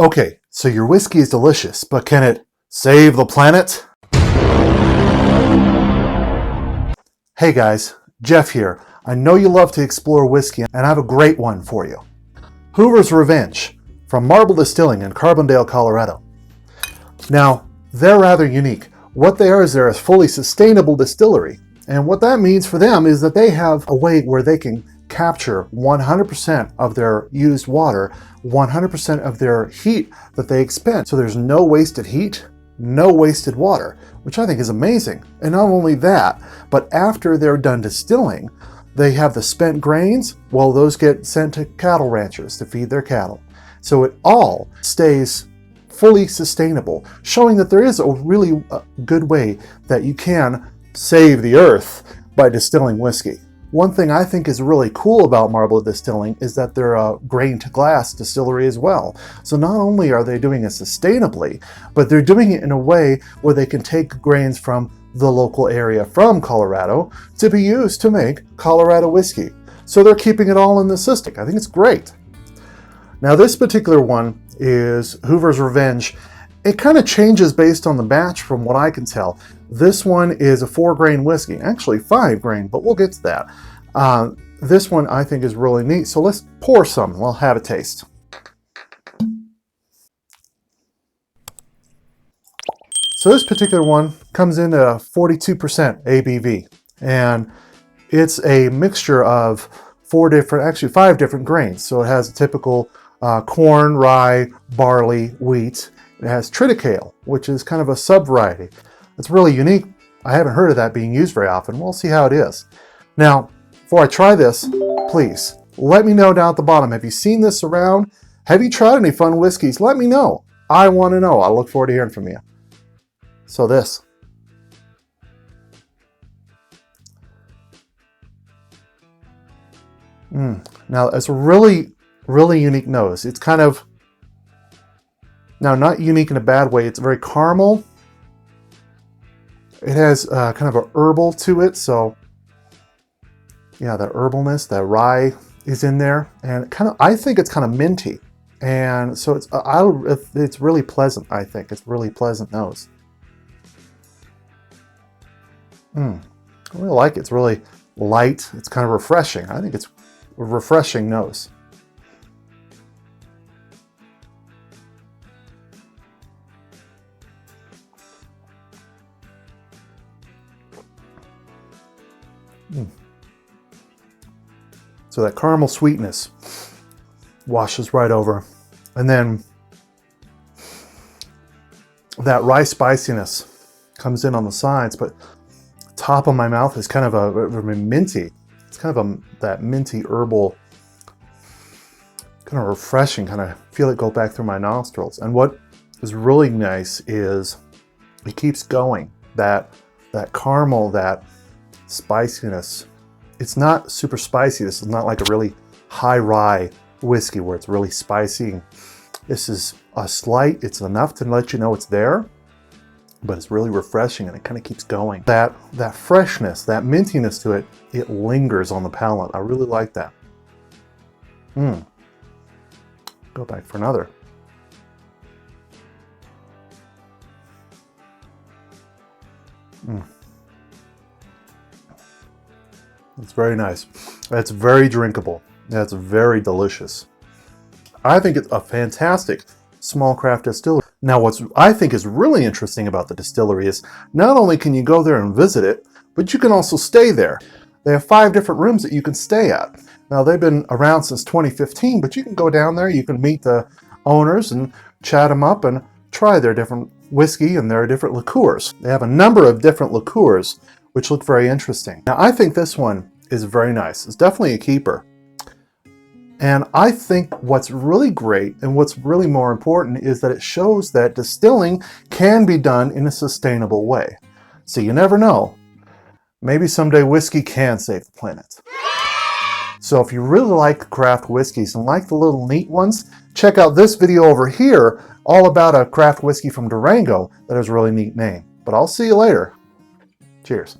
Okay, so your whiskey is delicious, but can it save the planet? Hey guys, Jeff here. I know you love to explore whiskey, and I have a great one for you. Hoover's Revenge from Marble Distilling in Carbondale, Colorado. Now, they're rather unique. What they are is they're a fully sustainable distillery. And what that means for them is that they have a way where they can capture 100% of their used water, 100% of their heat that they expend. So there's no wasted heat, no wasted water, which I think is amazing. And not only that, but after they're done distilling, they have the spent grains. Well, those get sent to cattle ranchers to feed their cattle. So it all stays fully sustainable, showing that there is a really good way that you can save the earth by distilling whiskey. One thing I think is really cool about Marble Distilling is that they're a grain to glass distillery as well. So not only are they doing it sustainably, but they're doing it in a way where they can take grains from the local area from Colorado to be used to make Colorado whiskey. So they're keeping it all in the system. I think it's great. Now this particular one is Hoover's Revenge. It kind of changes based on the batch from what I can tell. This one is a 4-grain whiskey, actually 5-grain, but we'll get to that. This one I think is really neat. So let's pour some and we'll have a taste. So this particular one comes in at a 42% ABV, and it's a mixture of 5 different grains. So it has a typical corn, rye, barley, wheat. It has triticale, which is kind of a sub-variety. It's really unique. I haven't heard of that being used very often. We'll see how it is. Now, before I try this, please let me know down at the bottom. Have you seen this around? Have you tried any fun whiskeys? Let me know. I want to know. I look forward to hearing from you. So this. Now, it's a really, really unique nose. It's kind of, now not unique in a bad way, it's very caramel. It has kind of a herbal to it, so yeah, the herbalness, that rye is in there, and kind of, I think it's kind of minty, and so it's really pleasant. I think it's really pleasant nose. I really like it. It's really light. It's kind of refreshing. I think it's a refreshing nose. So that caramel sweetness washes right over. And then that rye spiciness comes in on the sides, but the top of my mouth is kind of a minty. It's kind of that minty herbal, kind of refreshing, kind of feel it go back through my nostrils. And what is really nice is it keeps going. That caramel, that spiciness. It's not super spicy. This is not like a really high rye whiskey where it's really spicy. This is a slight, it's enough to let you know it's there, but it's really refreshing and it kind of keeps going. That freshness, that mintiness to it, it lingers on the palate. I really like that. Go back for another. It's very nice. It's very drinkable. It's very delicious. I think it's a fantastic small craft distillery. Now, what I think is really interesting about the distillery is not only can you go there and visit it, but you can also stay there. They have 5 different rooms that you can stay at. Now, they've been around since 2015, but you can go down there, you can meet the owners and chat them up and try their different whiskey and their different liqueurs. They have a number of different liqueurs, which look very interesting. Now, I think this one is very nice. It's definitely a keeper. And I think what's really great and what's really more important is that it shows that distilling can be done in a sustainable way. So you never know. Maybe someday whiskey can save the planet. So if you really like craft whiskeys and like the little neat ones, check out this video over here all about a craft whiskey from Durango that has a really neat name. But I'll see you later. Cheers.